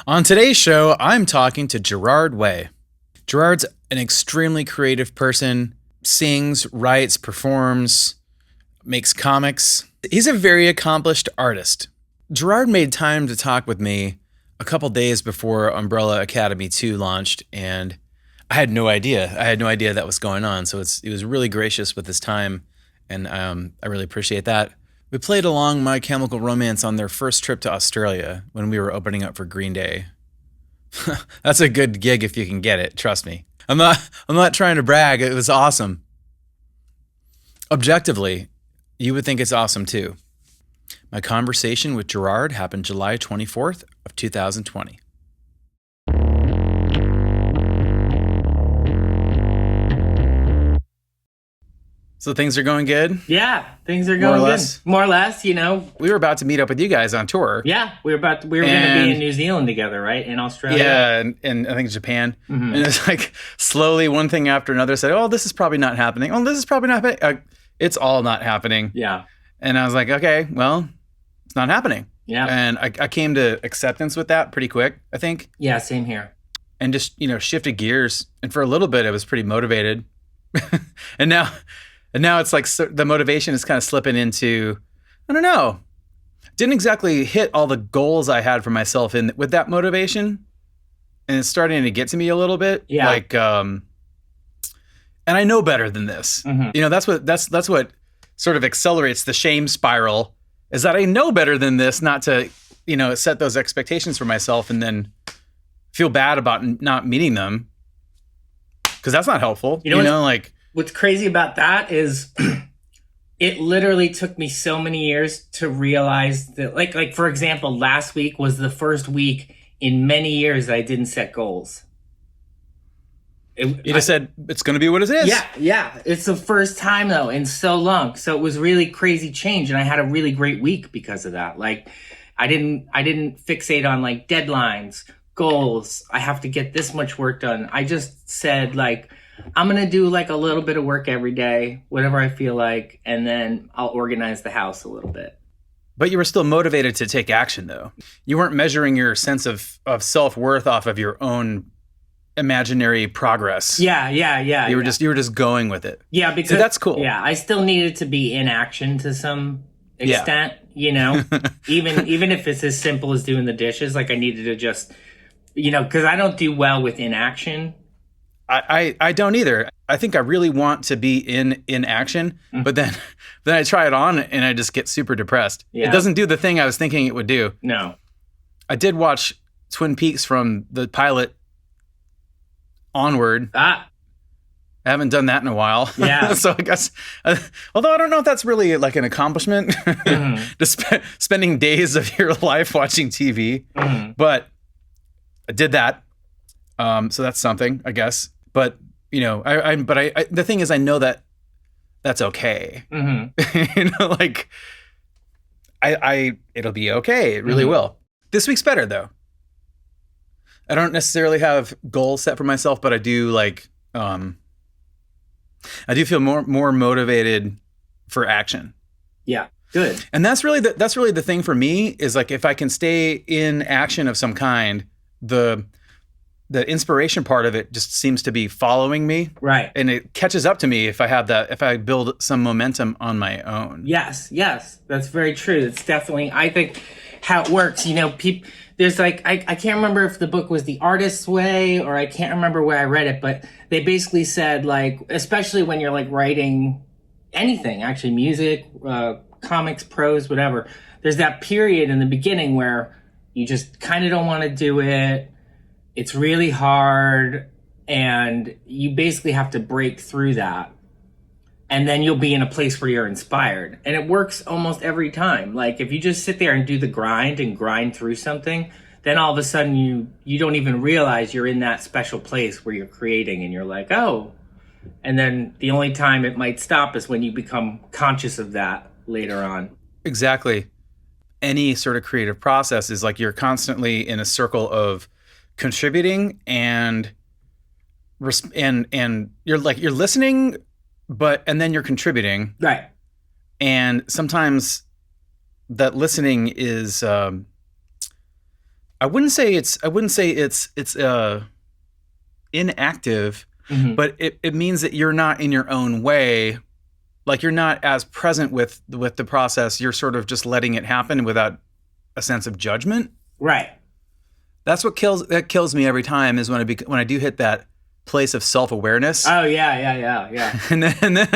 On today's show, I'm talking to Gerard Way. Gerard's an extremely creative person, sings, writes, performs, makes comics. He's a very accomplished artist. Gerard made time to talk with me a couple days before Umbrella Academy 2 launched, and I had no idea. That was going on, so he was really gracious with his time, and I really appreciate that. We played along My Chemical Romance on their first trip to Australia when we were opening up for Green Day. That's a good gig if you can get it, trust me. I'm not trying to brag, it was awesome. Objectively, you would think it's awesome too. My conversation with Gerard happened July 24th of 2020. So things are going good? Yeah, things are going good. More or less, you know. We were about to meet up with you guys on tour. Yeah, we were going to be in New Zealand together, right? In Australia. Yeah, and I think Japan. Mm-hmm. And it's like slowly one thing after another said, oh, this is probably not happening. Oh, this is probably not happening. It's all not happening. Yeah. And I was like, okay, well, it's not happening. Yeah. And I came to acceptance with that pretty quick, I think. Yeah, same here. And just, shifted gears. And for a little bit, I was pretty motivated. And now it's like the motivation is kind of slipping into, I don't know, didn't exactly hit all the goals I had for myself with that motivation. And it's starting to get to me a little bit. Yeah. Like, and I know better than this. Mm-hmm. That's what sort of accelerates the shame spiral, is that I know better than this, not to, set those expectations for myself and then feel bad about not meeting them. Because that's not helpful. What's crazy about that is it literally took me so many years to realize that, like for example, last week was the first week in many years that I didn't set goals. You just said it's going to be what it is. Yeah. It's the first time though in so long. So it was really crazy change, and I had a really great week because of that. Like I didn't fixate on like deadlines, goals. I have to get this much work done. I just said like, I'm going to do like a little bit of work every day, whatever I feel like, and then I'll organize the house a little bit. But you were still motivated to take action, though. You weren't measuring your sense of self-worth off of your own imaginary progress. Yeah. You were just going with it. Yeah, because so that's cool. Yeah, I still needed to be in action to some extent, even if it's as simple as doing the dishes. Like I needed to just, because I don't do well with inaction. I don't either. I think I really want to be in action, but then I try it on and I just get super depressed. Yeah. It doesn't do the thing I was thinking it would do. No. I did watch Twin Peaks from the pilot onward. I haven't done that in a while. Yeah. So I guess, although I don't know if that's really like an accomplishment, just spending days of your life watching TV, but I did that. So that's something, I guess. But the thing is, I know that that's okay. Like it'll be okay. It really will. This week's better though. I don't necessarily have goals set for myself, but I do I do feel more motivated for action. Yeah, good. And that's really the thing for me is like if I can stay in action of some kind, the inspiration part of it just seems to be following me. Right. And it catches up to me if I build some momentum on my own. Yes. That's very true. It's definitely, I think, how it works. There's like, I can't remember if the book was The Artist's Way or I can't remember where I read it, but they basically said like, especially when you're like writing anything, actually music, comics, prose, whatever, there's that period in the beginning where you just kind of don't want to do it. It's really hard, and you basically have to break through that. And then you'll be in a place where you're inspired. And it works almost every time. Like if you just sit there and do the grind and grind through something, then all of a sudden you don't even realize you're in that special place where you're creating and you're like, oh. And then the only time it might stop is when you become conscious of that later on. Exactly. Any sort of creative process is like you're constantly in a circle of contributing and you're listening, and then you're contributing. Right. And sometimes that listening is I wouldn't say it's inactive, but it means that you're not in your own way. Like you're not as present with the process. You're sort of just letting it happen without a sense of judgment. Right. That's what kills me every time is when I do hit that place of self-awareness. Oh yeah. and then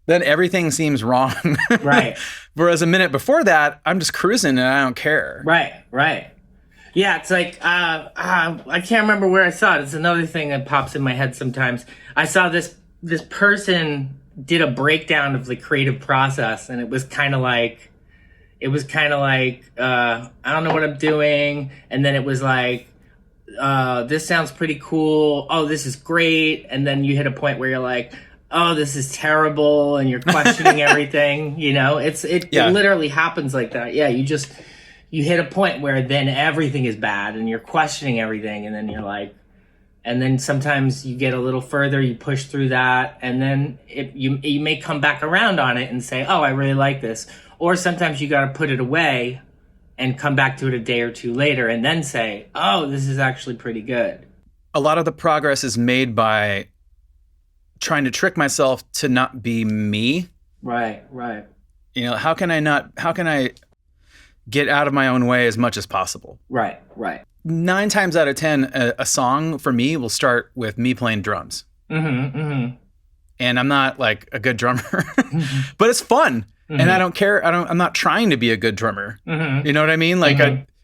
then everything seems wrong. Right. Whereas a minute before that, I'm just cruising and I don't care. Right. Yeah, it's like, I can't remember where I saw it. It's another thing that pops in my head sometimes. I saw this person did a breakdown of the creative process, and it was kind of like, I don't know what I'm doing. And then it was like, this sounds pretty cool. Oh, this is great. And then you hit a point where you're like, oh, this is terrible. And you're questioning everything, it literally happens like that. Yeah. You hit a point where then everything is bad and you're questioning everything. And then you're like, and then sometimes you get a little further, you push through that. And then you may come back around on it and say, oh, I really like this. Or sometimes you got to put it away and come back to it a day or two later and then say, oh, this is actually pretty good. A lot of the progress is made by trying to trick myself to not be me. Right. How can I get out of my own way as much as possible? Right. 9 times out of 10, a song for me will start with me playing drums. And I'm not like a good drummer, but it's fun. And I don't care. I'm not trying to be a good drummer. You know what I mean? Like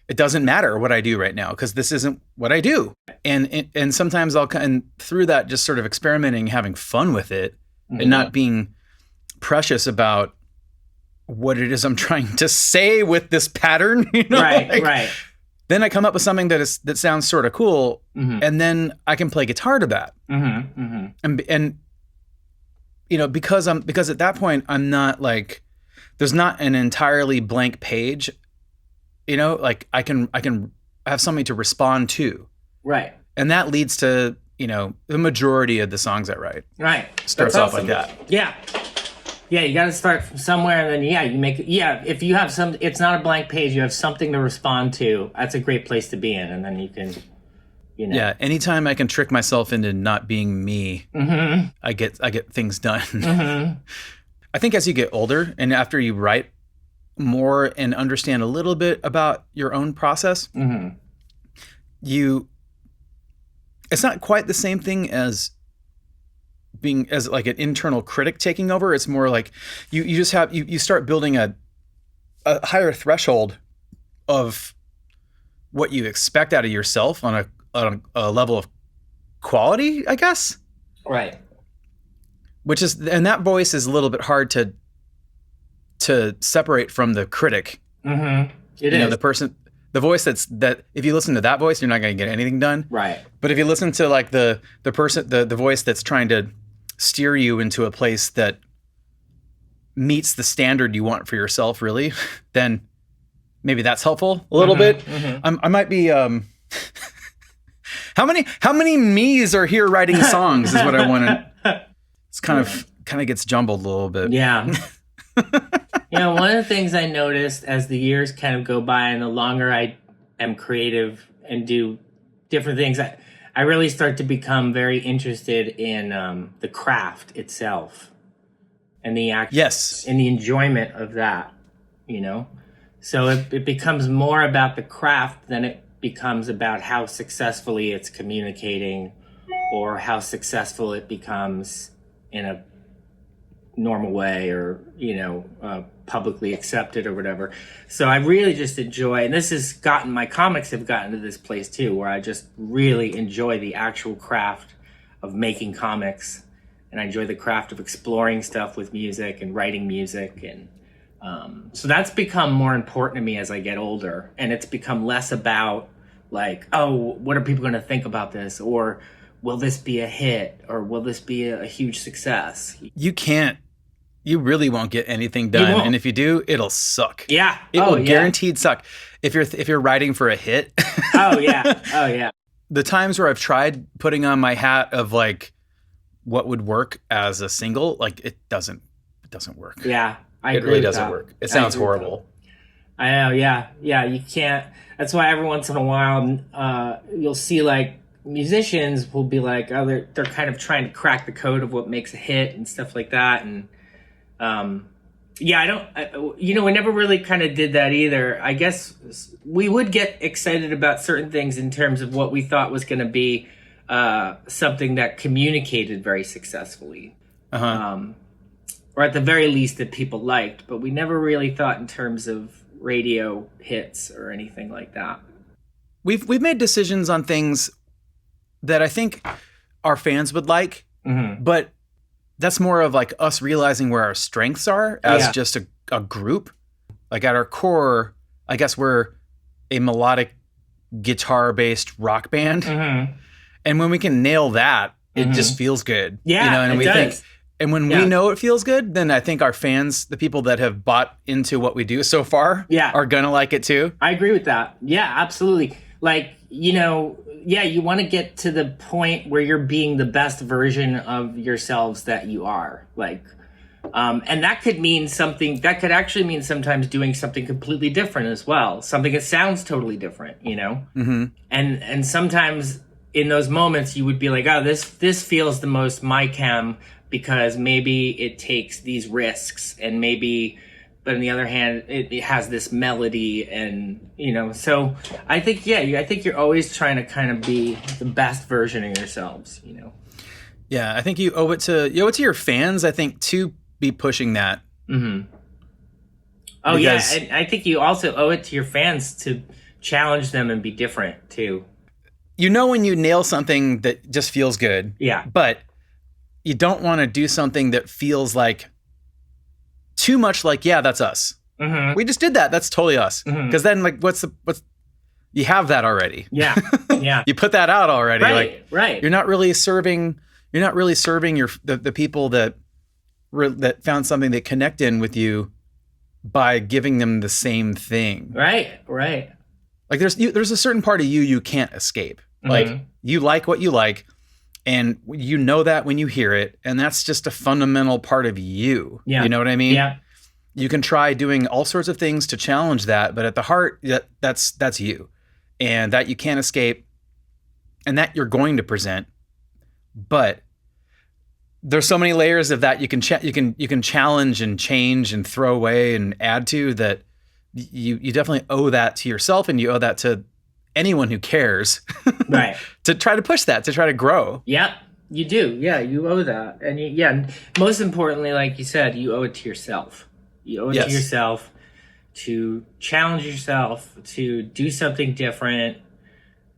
it doesn't matter what I do right now because this isn't what I do. And sometimes and through that, just sort of experimenting, having fun with it and not being precious about what it is I'm trying to say with this pattern. Right. Then I come up with something that sounds sort of cool, and then I can play guitar to that. And because at that point I'm not like, there's not an entirely blank page. Like I can have something to respond to. Right. And that leads to the majority of the songs I write. Right. Starts off like that. Yeah. Yeah, you got to start from somewhere, and then you make it. Yeah, if you have it's not a blank page. You have something to respond to. That's a great place to be in, and then you can, Yeah, anytime I can trick myself into not being me, I get things done. I think as you get older and after you write more and understand a little bit about your own process, it's not quite the same thing as being as like an internal critic taking over. It's more like you just have you start building a higher threshold of what you expect out of yourself on a level of quality, I guess. Right. And that voice is a little bit hard to separate from the critic. It is. The voice that if you listen to that voice, you're not going to get anything done. Right. But if you listen to like the voice that's trying to steer you into a place that meets the standard you want for yourself, really, then maybe that's helpful a little bit. I might be. How many me's are here writing songs is what I want to. It's kind of gets jumbled a little bit. Yeah. One of the things I noticed as the years kind of go by and the longer I am creative and do different things, I really start to become very interested in the craft itself and the act. Yes. And the enjoyment of that, So it becomes more about the craft than it becomes about how successfully it's communicating or how successful it becomes in a normal way or, publicly accepted or whatever. So I really just enjoy, and my comics have gotten to this place too, where I just really enjoy the actual craft of making comics. And I enjoy the craft of exploring stuff with music and writing music. And so that's become more important to me as I get older. And it's become less about like, oh, what are people going to think about this? Or will this be a hit? Or will this be a huge success? You really won't get anything done. And if you do, it'll suck. Yeah. It will guaranteed suck. If you're writing for a hit. Oh yeah. The times where I've tried putting on my hat of like what would work as a single, like it doesn't work. Yeah. It really doesn't work. It sounds horrible. I know, yeah, yeah. You can't. That's why every once in a while, you'll see like musicians will be like, oh, they're kind of trying to crack the code of what makes a hit and stuff like that. And yeah, we never really kind of did that either. I guess we would get excited about certain things in terms of what we thought was going to be something that communicated very successfully. Or at the very least that people liked, but we never really thought in terms of radio hits or anything like that. We've made decisions on things that I think our fans would like, but that's more of like us realizing where our strengths are as just a group. Like at our core, I guess we're a melodic guitar-based rock band. And when we can nail that, it just feels good. Yeah, and it we does. think, and when we know it feels good, then I think our fans, the people that have bought into what we do so far, are gonna like it too. I agree with that. Yeah, absolutely. Like, you want to get to the point where you're being the best version of yourselves that you are. Like, and that could mean something. That could actually mean sometimes doing something completely different as well. Something that sounds totally different. And sometimes in those moments you would be like, oh, this feels the most my chem, because maybe it takes these risks, and maybe, but on the other hand, it has this melody, and so I think I think you're always trying to kind of be the best version of yourselves. Yeah, I think you owe it to your fans. I think to be pushing that. Oh yeah, and I think you also owe it to your fans to challenge them and be different too. When you nail something that just feels good. Yeah. But you don't want to do something that feels like too much like, yeah, that's us. We just did that. That's totally us. Because then like, what's you have that already. Yeah. Yeah. You put that out already. Right. You're not really serving the people that found something that connect in with you by giving them the same thing. Right. Like there's a certain part of you can't escape. Like you like what you like, and you know that when you hear it, and that's just a fundamental part of you. Yeah. You know what I mean? Yeah. You can try doing all sorts of things to challenge that, but at the heart, that's you, and that you can't escape, and that you're going to present. But there's so many layers of that you can challenge and change and throw away and add to that. You definitely owe that to yourself, and you owe that to anyone who cares, right? To try to push that, to try to grow. Yep, you do. Yeah, you owe that, and most importantly, like you said, you owe it to yourself. You owe it to yourself to challenge yourself to do something different.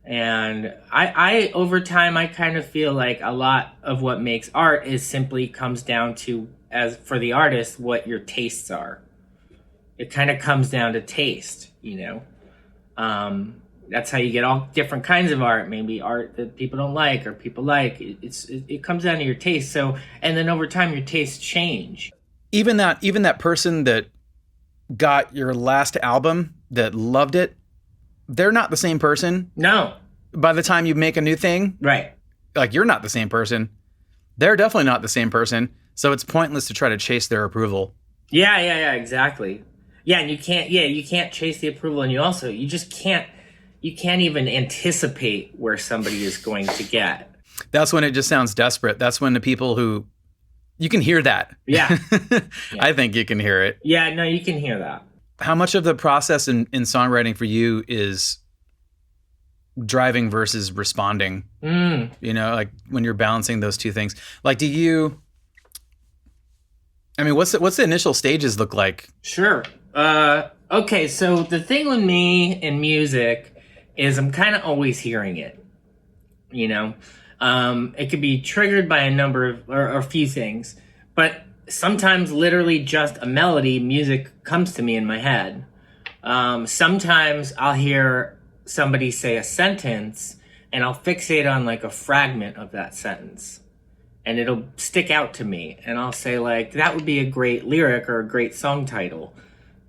And I over time, I kind of feel like a lot of what makes art simply comes down to, as for the artist, what your tastes are. It kind of comes down to taste, That's how you get all different kinds of art. Maybe art that people don't like or people like. It comes down to your taste. So, and then over time, your tastes change. Even that person that got your last album that loved it, they're not the same person. No. By the time you make a new thing, right? Like you're not the same person. They're definitely not the same person. So it's pointless to try to chase their approval. Yeah, exactly. Yeah, and you can't chase the approval, and you just can't even anticipate where somebody is going to get. That's when it just sounds desperate. That's when the people who, you can hear that. Yeah. I think you can hear it. Yeah, no, you can hear that. How much of the process in songwriting for you is driving versus responding? Like when you're balancing those two things. Like what's the initial stages look like? Sure. Okay, so the thing with me in music is I'm kind of always hearing it. It could be triggered by a number of or a few things, but sometimes literally just a melody, music comes to me in my head. Sometimes I'll hear somebody say a sentence and I'll fixate on like a fragment of that sentence. And it'll stick out to me, and I'll say like, that would be a great lyric or a great song title.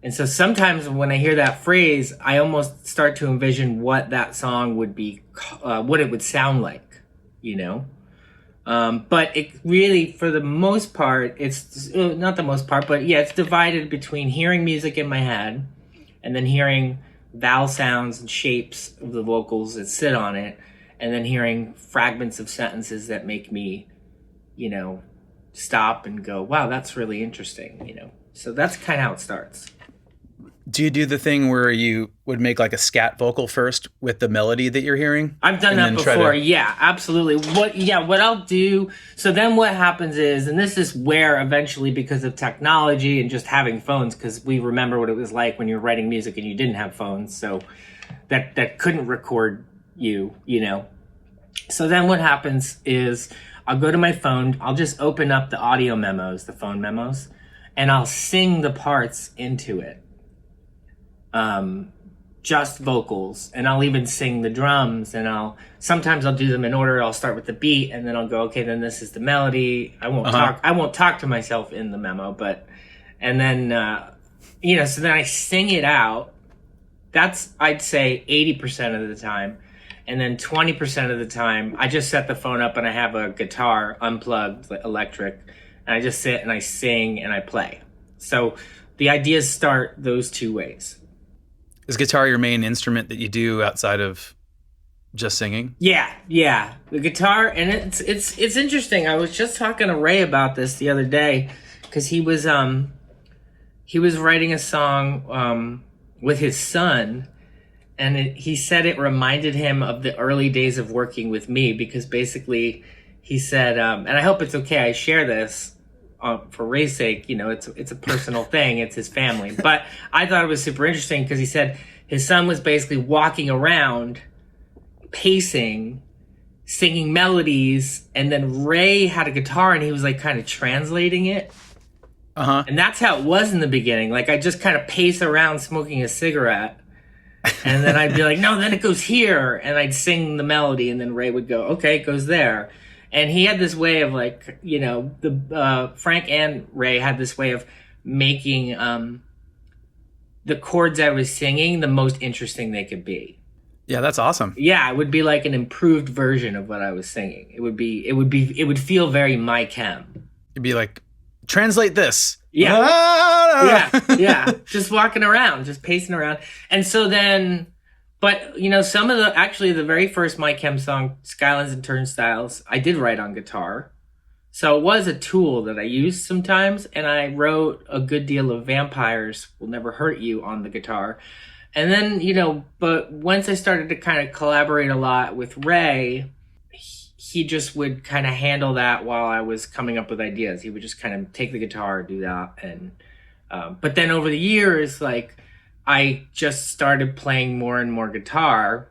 And so sometimes when I hear that phrase, I almost start to envision what that song would be, what it would sound like, But it really, for the most part, it's not the most part, but yeah, it's divided between hearing music in my head and then hearing vowel sounds and shapes of the vocals that sit on it, and then hearing fragments of sentences that make me, stop and go, wow, that's really interesting, So that's kind of how it starts. Do you do the thing where you would make like a scat vocal first with the melody that you're hearing? I've done that before. Yeah, absolutely. What I'll do. So then what happens is, and this is where eventually, because of technology and just having phones, because we remember what it was like when you were writing music and you didn't have phones. So that couldn't record you. So then what happens is I'll go to my phone. I'll just open up the audio memos, the phone memos, and I'll sing the parts into it. Just vocals, and I'll even sing the drums, and sometimes I'll do them in order. I'll start with the beat, and then I'll go, okay, then this is the melody. I won't talk to myself in the memo, and then, so then I sing it out. That's, I'd say 80% of the time. And then 20% of the time, I just set the phone up and I have a guitar unplugged, electric, and I just sit and I sing and I play. So the ideas start those two ways. Is guitar your main instrument that you do outside of just singing? Yeah. The guitar, and it's interesting. I was just talking to Ray about this the other day because he was writing a song with his son, and he said it reminded him of the early days of working with me, because basically he said, and I hope it's okay I share this for Ray's sake, it's a personal thing, it's his family. But I thought it was super interesting because he said his son was basically walking around, pacing, singing melodies, and then Ray had a guitar and he was like kind of translating it. And that's how it was in the beginning. Like I just kind of pace around smoking a cigarette, and then I'd be like, no, then it goes here, and I'd sing the melody, and then Ray would go, okay, it goes there. And he had this way of Frank and Ray had this way of making the chords I was singing the most interesting they could be. Yeah, that's awesome. Yeah, it would be like an improved version of what I was singing. It would feel very my chem. It'd be like, translate this. Yeah. Yeah. Just walking around, just pacing around. And so then, but some of the very first My Chem song, Skylines and Turnstiles, I did write on guitar. So it was a tool that I used sometimes. And I wrote a good deal of Vampires Will Never Hurt You on the guitar. And then, but once I started to kind of collaborate a lot with Ray, he just would kind of handle that while I was coming up with ideas. He would just kind of take the guitar, do that. And, but then over the years, I just started playing more and more guitar.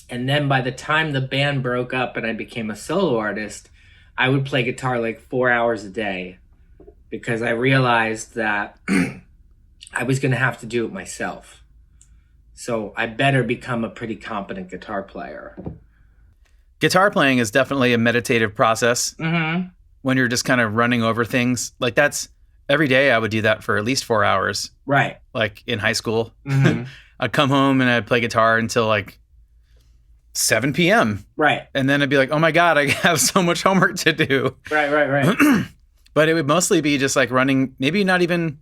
And then by the time the band broke up and I became a solo artist, I would play guitar 4 hours a day, because I realized that I was going to have to do it myself. So I better become a pretty competent guitar player. Guitar playing is definitely a meditative process. Mm-hmm. When you're just kind of running over things. That's every day I would do that for at least 4 hours. Right. In high school. Mm-hmm. I'd come home and I'd play guitar until 7 p.m. Right. And then I'd be like, oh my God, I have so much homework to do. Right. But it would mostly be just running, maybe not even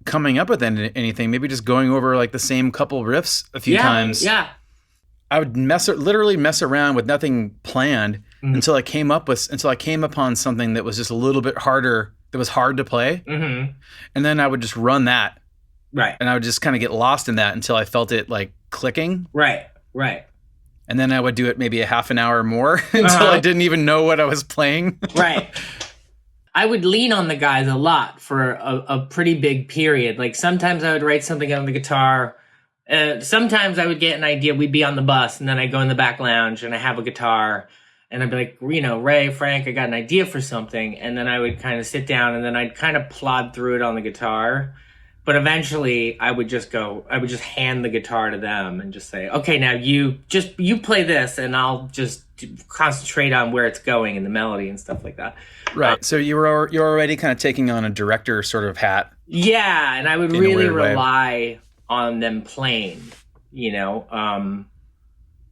coming up with anything, maybe just going over the same couple riffs a few times. Yeah. I would literally mess around with nothing planned until I came upon something that was just a little bit harder, that was hard to play. Mm-hmm. And then I would just run that. Right. And I would just kind of get lost in that until I felt it clicking. Right. And then I would do it maybe a half an hour more until I didn't even know what I was playing. Right. I would lean on the guys a lot for a pretty big period. Sometimes I would write something on the guitar. Sometimes I would get an idea. We'd be on the bus, and then I'd go in the back lounge, and I have a guitar, and I'd be like, Ray, Frank, I got an idea for something. And then I would kind of sit down, and then I'd kind of plod through it on the guitar. But eventually I would just hand the guitar to them and just say, okay, now you play this, and I'll just concentrate on where it's going and the melody and stuff like that. Right. So you're already kind of taking on a director sort of hat. Yeah. And I would really rely on them playing,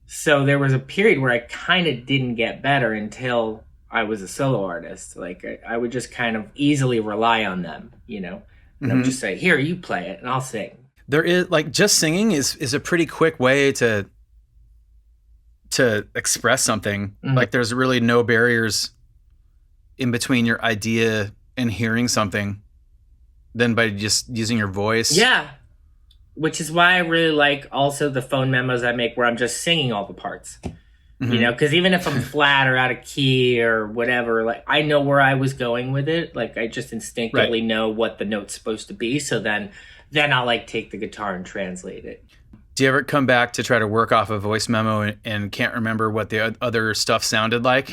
so there was a period where I kind of didn't get better until I was a solo artist. I would just kind of easily rely on them, And I'm just say, here, you play it and I'll sing. There is like just singing is a pretty quick way to express something. Like there's really no barriers in between your idea and hearing something than by just using your voice. Yeah. Which is why I really like also the phone memos I make where I'm just singing all the parts. You know, because even if I'm flat or out of key or whatever, like I know where I was going with it. Like I just instinctively know what the note's supposed to be. So then I'll like take the guitar and translate it. Do you ever come back to try to work off a voice memo and can't remember what the other stuff sounded like?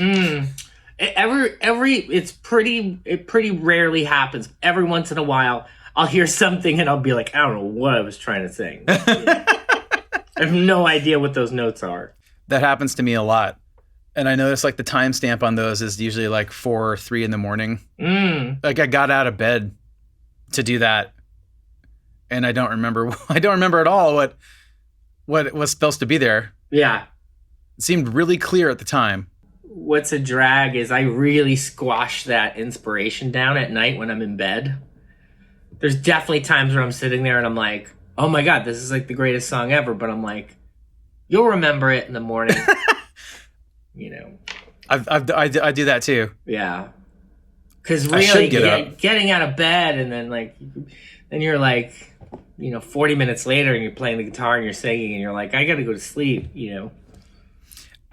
It pretty rarely happens. Every once in a while, I'll hear something and I'll be like, I don't know what I was trying to sing. I have no idea what those notes are. That happens to me a lot. And I notice like the timestamp on those is usually like 4 or 3 in the morning. Like I got out of bed to do that. And I don't remember at all what was supposed to be there. Yeah. It seemed really clear at the time. What's a drag is I really squash that inspiration down at night when I'm in bed. There's definitely times where I'm sitting there and I'm like, oh my God, this is like the greatest song ever. But I'm like, you'll remember it in the morning. You know, I do that too. Yeah. Because really getting out of bed and then you're like, 40 minutes later and you're playing the guitar and you're singing and you're like, I got to go to sleep,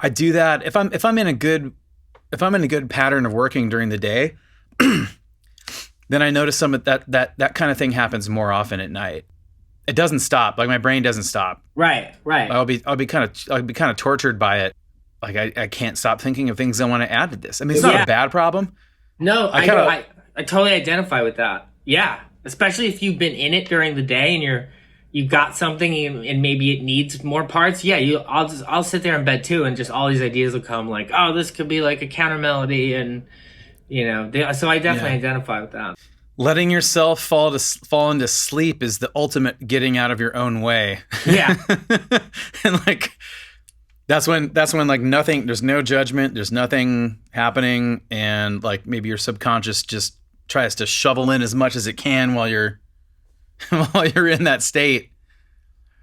I do that if I'm in a good pattern of working during the day, then I notice some of that kind of thing happens more often at night. It doesn't stop. Like my brain doesn't stop. Right. I'll be kind of tortured by it. Like I can't stop thinking of things I want to add to this. I mean, it's not a bad problem. No, I totally identify with that. Yeah. Especially if you've been in it during the day and you've got something and maybe it needs more parts. Yeah, I'll sit there in bed too and just all these ideas will come like, oh, this could be like a counter melody and so I definitely identify with that. Letting yourself fall into sleep is the ultimate getting out of your own way. Yeah. And like that's when like nothing, there's no judgment, there's nothing happening, and like maybe your subconscious just tries to shovel in as much as it can while you're in that state.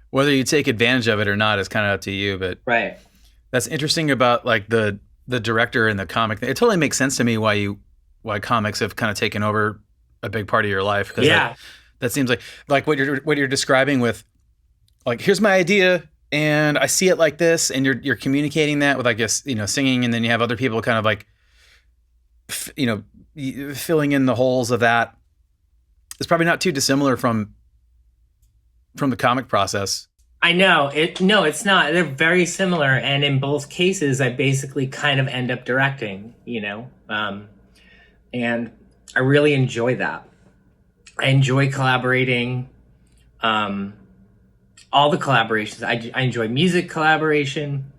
Whether you take advantage of it or not is kind of up to you, but right. That's interesting about like the director and the comic thing. It totally makes sense to me why comics have kind of taken over a big part of your life. Yeah. That seems like what you're describing with like, here's my idea and I see it like this, and you're communicating that with, I guess, singing, and then you have other people kind of like, filling in the holes of that. It's probably not too dissimilar from the comic process. I know it. No, it's not. They're very similar. And in both cases, I basically kind of end up directing, and I really enjoy that. I enjoy collaborating. All the collaborations. I enjoy music collaboration.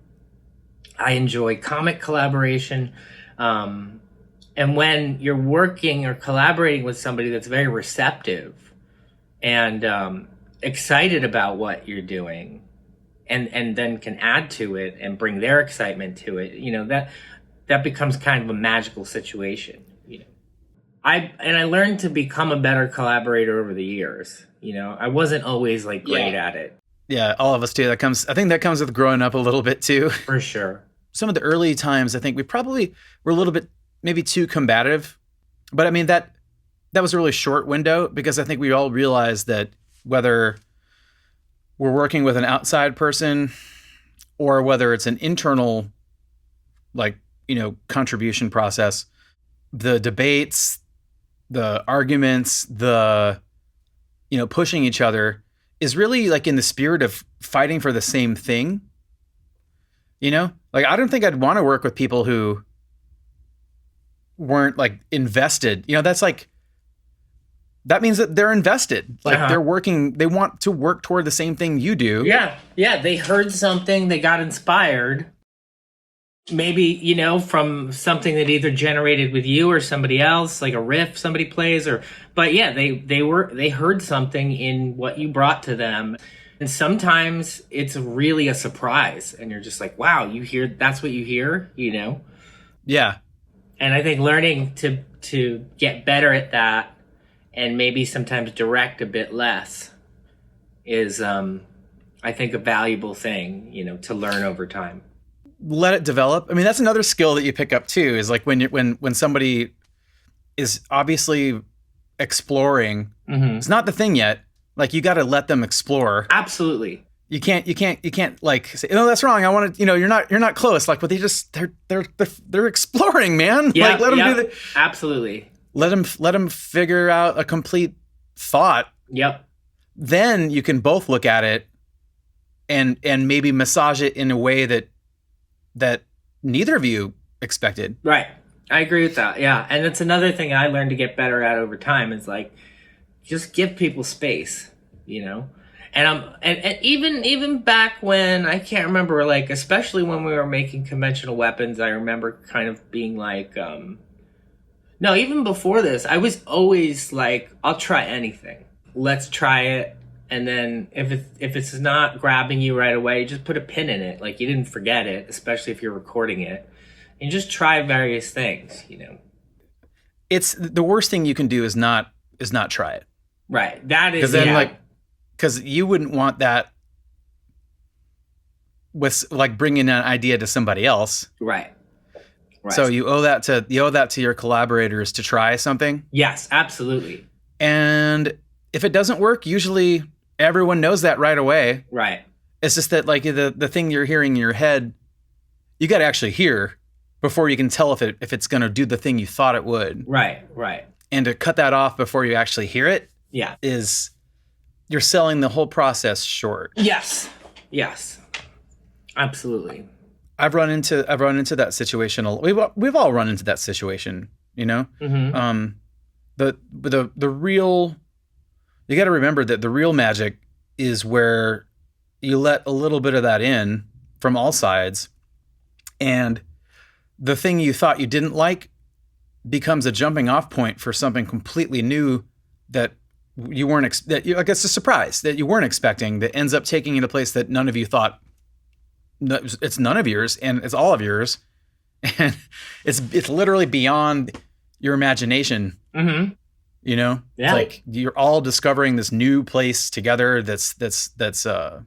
I enjoy comic collaboration. And when you're working or collaborating with somebody that's very receptive and excited about what you're doing, and then can add to it and bring their excitement to it, that becomes kind of a magical situation. I learned to become a better collaborator over the years. I wasn't always like great at it. Yeah, all of us too. I think that comes with growing up a little bit too. For sure. Some of the early times, I think we probably were a little bit maybe too combative, but I mean that was a really short window, because I think we all realized that whether we're working with an outside person or whether it's an internal, contribution process, the debates, the arguments, the, pushing each other is really like in the spirit of fighting for the same thing. I don't think I'd want to work with people who weren't like invested. That's like, that means that they're invested. Like they're working, they want to work toward the same thing you do. Yeah. Yeah. They heard something, they got inspired. Maybe, from something that either generated with you or somebody else, like a riff somebody plays, but yeah, they heard something in what you brought to them. And sometimes it's really a surprise and you're just like, wow, that's what you hear, Yeah. And I think learning to get better at that and maybe sometimes direct a bit less is, I think, a valuable thing, to learn over time. Let it develop. I mean, that's another skill that you pick up too, is like when somebody is obviously exploring, it's not the thing yet. Like, you got to let them explore. Absolutely. You can't like say, no, that's wrong. I want to, you're not close. Like, but they're exploring, man. Yeah, like, let them do the, absolutely. Let them figure out a complete thought. Yep. Then you can both look at it and maybe massage it in a way that neither of you expected. Right. I agree with that. Yeah. And it's another thing I learned to get better at over time is like, just give people space, And even back when, I can't remember, like, especially when we were making conventional weapons, I remember kind of being like, no, even before this, I was always like, I'll try anything. Let's try it. And then if it's not grabbing you right away, just put a pin in it. Like, you didn't forget it, especially if you're recording it. And just try various things, It's the worst thing you can do is not try it. Right. That is, because you wouldn't want that with like bringing an idea to somebody else. Right. So you owe that to your collaborators to try something. Yes, absolutely. And if it doesn't work, usually everyone knows that right away. Right. It's just that like the thing you're hearing in your head, you got to actually hear before you can tell if it's going to do the thing you thought it would. Right. Right. And to cut that off before you actually hear it, is you're selling the whole process short. Yes. Yes. Absolutely. I've run into that situation. We've all run into that situation, Mm-hmm. The real, you got to remember that the real magic is where you let a little bit of that in from all sides, and the thing you thought you didn't like becomes a jumping off point for something completely new that you weren't, I guess, a surprise that you weren't expecting, that ends up taking you to a place that none of you thought. It's none of yours, and it's all of yours, and it's literally beyond your imagination. Mm-hmm. Yeah. Like, you're all discovering this new place together. That's that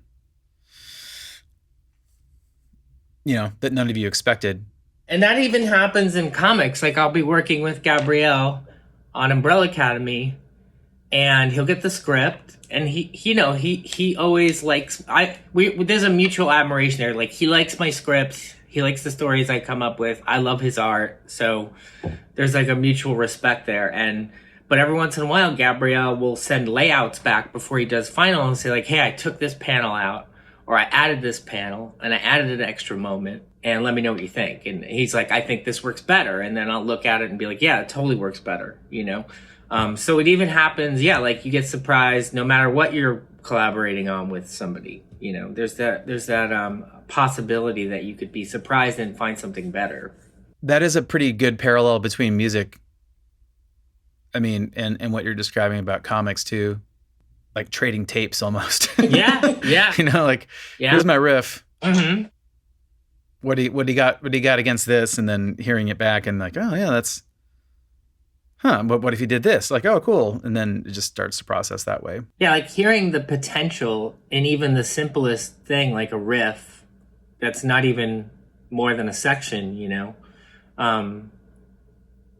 none of you expected. And that even happens in comics. Like, I'll be working with Gabrielle on Umbrella Academy, and he'll get the script, and he always likes, there's a mutual admiration there. Like, he likes my scripts, he likes the stories I come up with, I love his art, so there's like a mutual respect there. But every once in a while, Gabrielle will send layouts back before he does final and say like, hey, I took this panel out, or I added this panel, and I added an extra moment, and let me know what you think. And he's like, I think this works better. And then I'll look at it and be like, yeah, it totally works better, So it even happens, like, you get surprised no matter what you're collaborating on with somebody. There's that possibility that you could be surprised and find something better. That is a pretty good parallel between music, I mean, and what you're describing about comics too, like trading tapes almost. Yeah. Like, here's my riff. Mm-hmm. What do you got against this? And then hearing it back and like, oh yeah, that's, but what if you did this? Like, oh, cool. And then it just starts to process that way. Yeah, like hearing the potential in even the simplest thing, like a riff that's not even more than a section,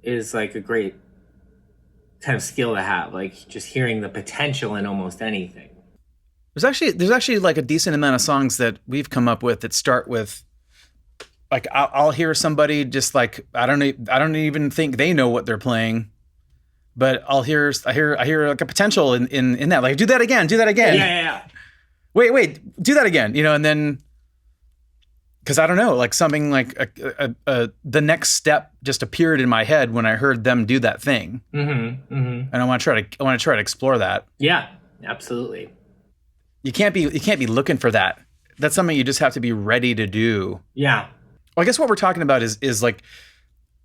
is like a great kind of skill to have. Like, just hearing the potential in almost anything. There's actually like a decent amount of songs that we've come up with that start with, like, I'll hear somebody just like, I don't even think they know what they're playing, but I hear like a potential in that, like, do that again. Yeah. Wait, do that again. And then, because I don't know, like something like the next step just appeared in my head when I heard them do that thing. Mm-hmm. Mm-hmm. And I want to try to explore that. Yeah, absolutely. You can't be looking for that. That's something you just have to be ready to do. Yeah. Well, I guess what we're talking about is like,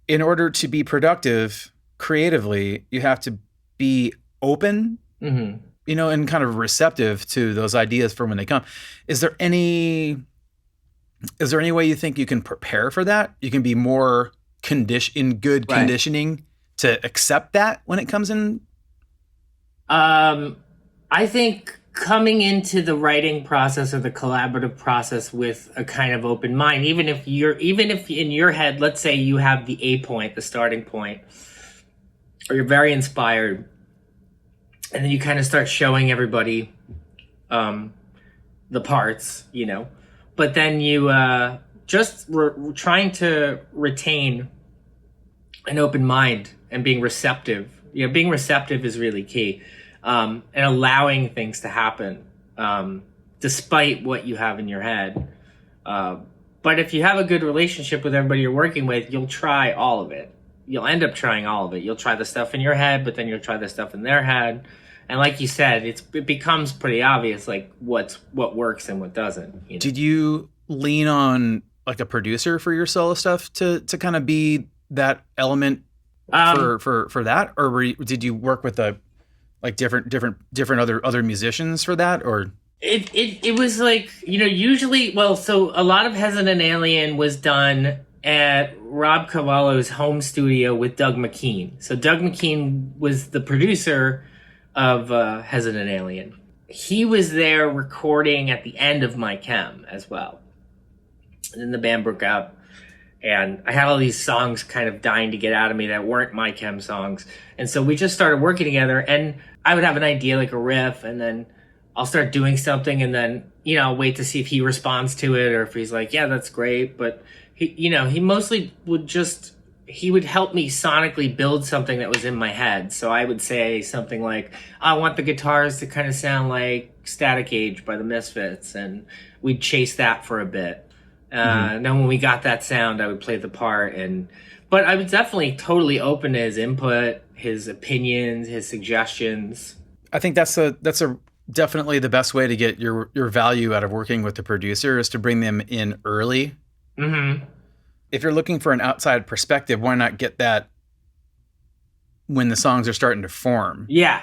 in order to be productive creatively, you have to be open, mm-hmm. And kind of receptive to those ideas for when they come. Is there any way you think you can prepare for that? You can be more conditioning to accept that when it comes in I think coming into the writing process or the collaborative process with a kind of open mind, even if in your head, let's say you have the A point, the starting point, or you're very inspired, and then you kind of start showing everybody the parts, but then you trying to retain an open mind and being receptive. Being receptive is really key, and allowing things to happen despite what you have in your head. But if you have a good relationship with everybody you're working with, you'll try all of it. You'll end up trying all of it. You'll try the stuff in your head, but then you'll try the stuff in their head. And like you said, it becomes pretty obvious, like what works and what doesn't. Did you lean on like a producer for your solo stuff to kind of be that element for that, or did you work with different other musicians for that, or? It was like, usually, so a lot of Hesitant Alien was done at Rob Cavallo's home studio with Doug McKean. So Doug McKean was the producer of Hesitant Alien. He was there recording at the end of My Chem as well. And then the band broke up, and I had all these songs kind of dying to get out of me that weren't My Chem songs. And so we just started working together, and I would have an idea, like a riff, and then I'll start doing something, and then, I'll wait to see if he responds to it, or if he's like, yeah, that's great. But he mostly he would help me sonically build something that was in my head. So I would say something like, I want the guitars to kind of sound like Static Age by the Misfits. And we'd chase that for a bit. And then when we got that sound, I would play the part. But I was definitely totally open to his input, his opinions, his suggestions. I think that's definitely the best way to get your value out of working with the producer, is to bring them in early. Mm-hmm. If you're looking for an outside perspective, why not get that when the songs are starting to form? Yeah,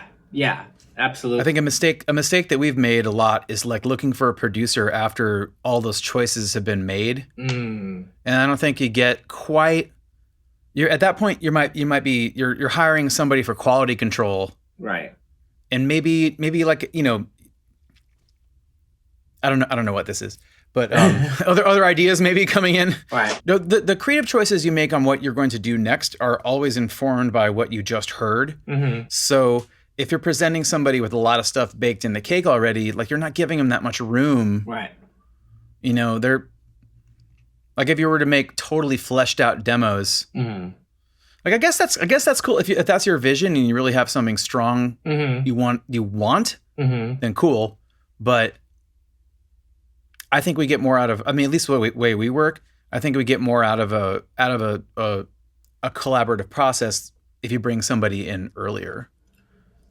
absolutely. I think a mistake that we've made a lot is like looking for a producer after all those choices have been made. And I don't think you get quite. You're at that point. You're hiring somebody for quality control, right? And maybe like I don't know what this is. But other ideas maybe coming in. Right. The creative choices you make on what you're going to do next are always informed by what you just heard. Mm-hmm. So if you're presenting somebody with a lot of stuff baked in the cake already, like you're not giving them that much room. Right. They're like, if you were to make totally fleshed out demos, like I guess that's cool if that's your vision and you really have something strong you want, then cool. But I think we get more out of, at least the way we work, I think we get more out of a collaborative process if you bring somebody in earlier.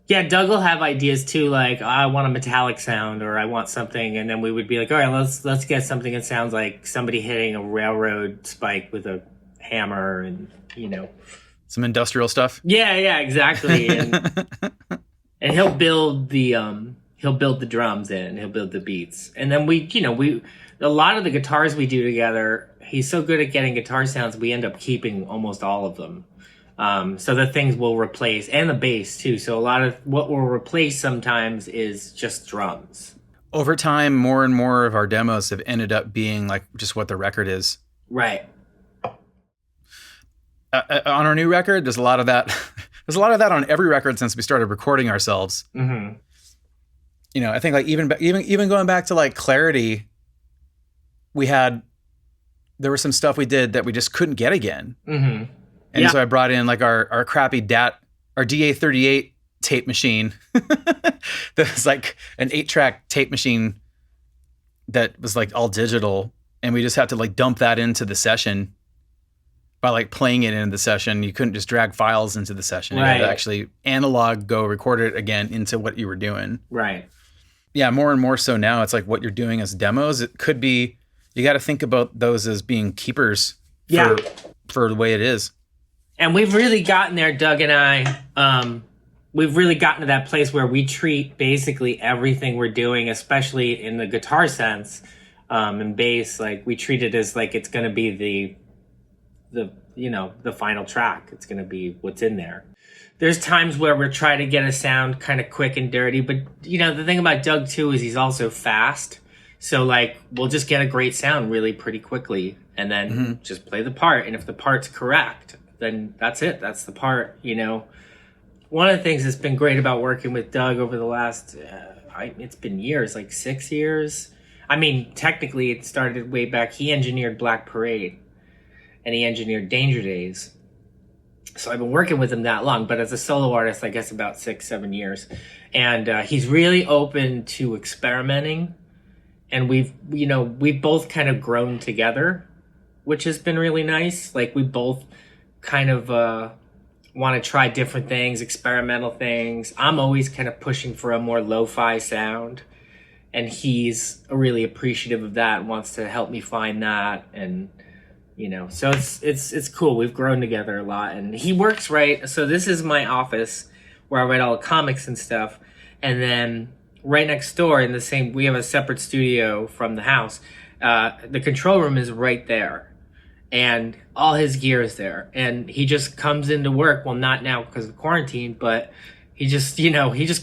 Yeah, Doug will have ideas too, like, I want a metallic sound, or I want something, and then we would be like, all right, let's get something that sounds like somebody hitting a railroad spike with a hammer, and some industrial stuff. Yeah, exactly. And he'll build the drums in, he'll build the beats. And then a lot of the guitars we do together, he's so good at getting guitar sounds, we end up keeping almost all of them. So the things we'll replace, and the bass too. So a lot of what we'll replace sometimes is just drums. Over time, more and more of our demos have ended up being like just what the record is. Right. On our new record, there's a lot of that. There's a lot of that on every record since we started recording ourselves. Mm-hmm. I think like even going back to like Clarity, there was some stuff we did that we just couldn't get again. Mm-hmm. And so I brought in like our crappy our DA38 tape machine. That was like an 8-track tape machine that was like all digital. And we just had to like dump that into the session by like playing it into the session. You couldn't just drag files into the session. Right. You had to actually analog go record it again into what you were doing. Right. Yeah, more and more so now, it's like what you're doing as demos. It could be, you got to think about those as being keepers for the way it is. And we've really gotten there, Doug and I. We've really gotten to that place where we treat basically everything we're doing, especially in the guitar sense, and bass, like we treat it as like it's going to be the final track. It's going to be what's in there. There's times where we're trying to get a sound kind of quick and dirty, but the thing about Doug too is he's also fast. So like we'll just get a great sound really pretty quickly and then just play the part. And if the part's correct, then that's it. That's the part, One of the things that's been great about working with Doug over the last, it's been years, like 6 years. I mean, technically it started way back. He engineered Black Parade and he engineered Danger Days. So I've been working with him that long, but as a solo artist, I guess about 6-7 years. And he's really open to experimenting. And we've both kind of grown together, which has been really nice. Like we both kind of want to try different things, experimental things. I'm always kind of pushing for a more lo-fi sound. And he's really appreciative of that and wants to help me find that. And so it's cool. We've grown together a lot, and he works right. So this is my office where I write all the comics and stuff. And then right next door we have a separate studio from the house. The control room is right there and all his gear is there. And he just comes into work. Well, not now because of quarantine, but he just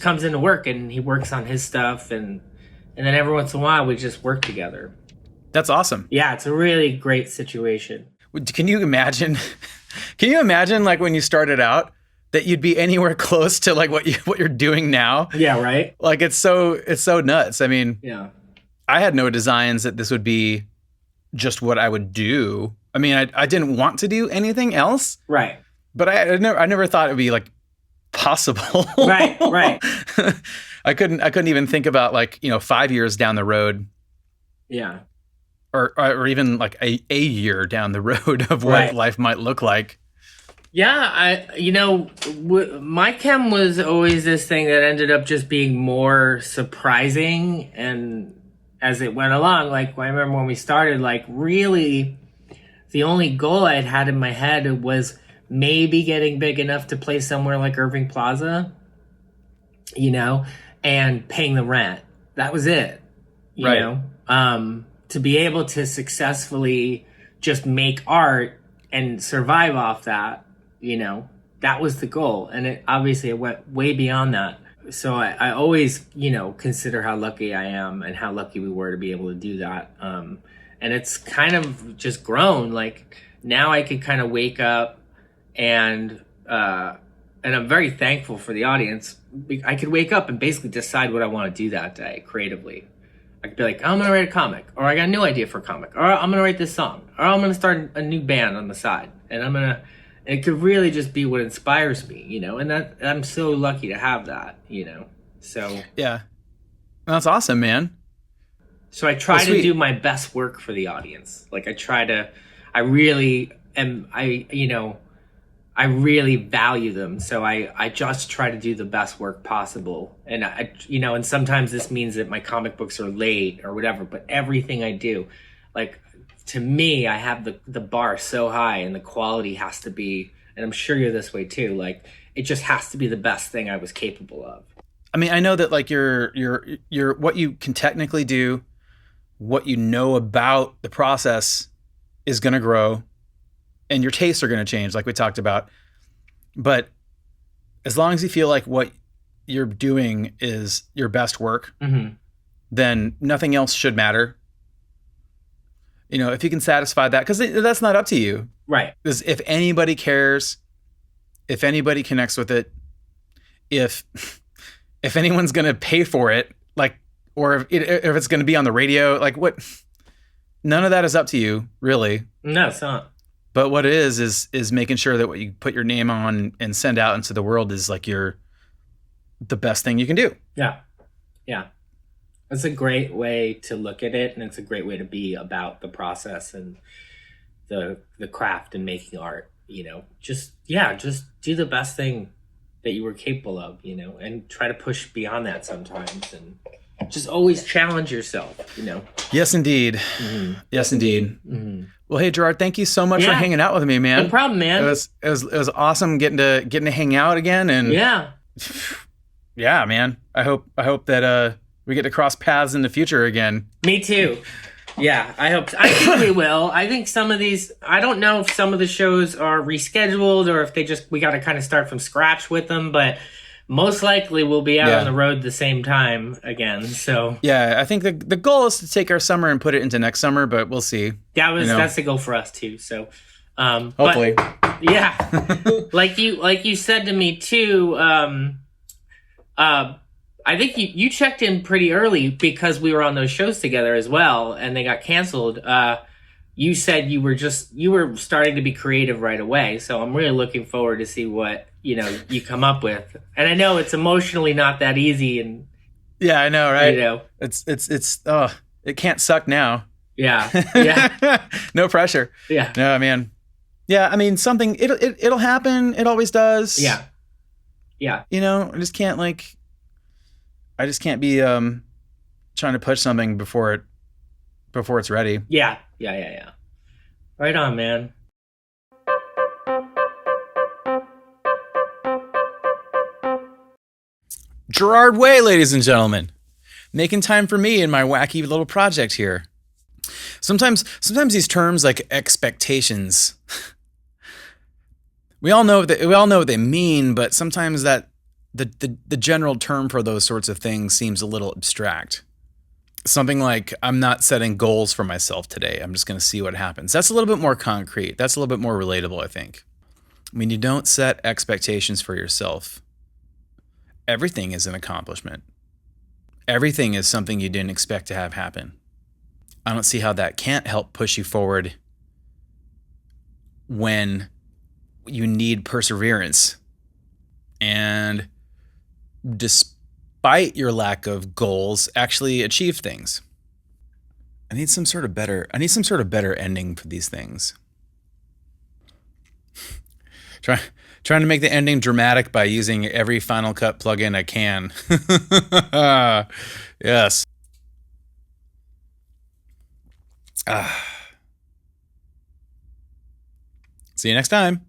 comes into work and he works on his stuff. And then every once in a while we just work together. That's awesome. Yeah, it's a really great situation. Can you imagine like when you started out that you'd be anywhere close to like what you're doing now? Yeah, right? Like it's so nuts. I mean, yeah. I had no designs that this would be just what I would do. I mean, I didn't want to do anything else. Right. But I never thought it would be like possible. Right. I couldn't even think about like, 5 years down the road. Yeah. Or even like a year down the road of what life might look like. Yeah, my chem was always this thing that ended up just being more surprising. And as it went along, like I remember when we started, like really the only goal I had in my head was maybe getting big enough to play somewhere like Irving Plaza, and paying the rent. That was it, you know? To be able to successfully just make art and survive off that, that was the goal. And it went way beyond that. So I always, consider how lucky I am and how lucky we were to be able to do that. And it's kind of just grown. Like now I could kind of wake up and I'm very thankful for the audience. I could wake up and basically decide what I want to do that day creatively. I could be like, I'm going to write a comic, or I got a new idea for a comic, or I'm going to write this song, or I'm going to start a new band on the side. And it could really just be what inspires me, and that I'm so lucky to have that, so. Yeah. That's awesome, man. So I try to do my best work for the audience. Like I really value them. So I just try to do the best work possible. And and sometimes this means that my comic books are late or whatever, but everything I do, like to me, I have the bar so high and the quality has to be, and I'm sure you're this way too. Like it just has to be the best thing I was capable of. I mean, I know that like your what you can technically do, what you know about the process is going to grow. And your tastes are going to change, like we talked about. But as long as you feel like what you're doing is your best work, then nothing else should matter. If you can satisfy that, because that's not up to you. Right. Because if anybody cares, if anybody connects with it, if anyone's going to pay for it, like, or if it's going to be on the radio, like what, none of that is up to you, really. No, it's not. But what it is making sure that what you put your name on and send out into the world is like the best thing you can do. Yeah. Yeah. That's a great way to look at it. And it's a great way to be about the process and the craft and making art, just do the best thing that you were capable of, and try to push beyond that sometimes and just always challenge yourself, Yes, indeed. Mm-hmm. Yes, indeed. Mm-hmm. Well, hey, Gerard, thank you so much for hanging out with me, man. No problem, man. It was awesome getting to hang out again, and yeah, man. I hope that we get to cross paths in the future again. Me too. Yeah, I hope so. I think we will. I think some of these, I don't know if some of the shows are rescheduled or if we got to kind of start from scratch with them, but most likely we'll be out on the road the same time again. So yeah, I think the goal is to take our summer and put it into next summer, but we'll see. That's the goal for us too. So hopefully, yeah, like you said to me too. I think you checked in pretty early because we were on those shows together as well, and they got canceled. You said you were starting to be creative right away, so I'm really looking forward to see what you come up with. And I know it's emotionally not that easy, and yeah, I know, right? It's it can't suck now. Yeah. No pressure. Yeah. No, man. Yeah, I mean, something it'll happen. It always does. Yeah. I just can't be trying to push something before it's ready. Yeah. Right on, man. Gerard Way, ladies and gentlemen, making time for me and my wacky little project here. Sometimes these terms like expectations, we all know what they mean, but sometimes that the general term for those sorts of things seems a little abstract. Something like, I'm not setting goals for myself today. I'm just going to see what happens. That's a little bit more concrete. That's a little bit more relatable, I think. When you don't set expectations for yourself, everything is an accomplishment. Everything is something you didn't expect to have happen. I don't see how that can't help push you forward when you need perseverance. And despite your lack of goals, actually achieve things. I need some sort of better ending for these things. Trying to make the ending dramatic by using every Final Cut plugin I can. Yes. See you next time.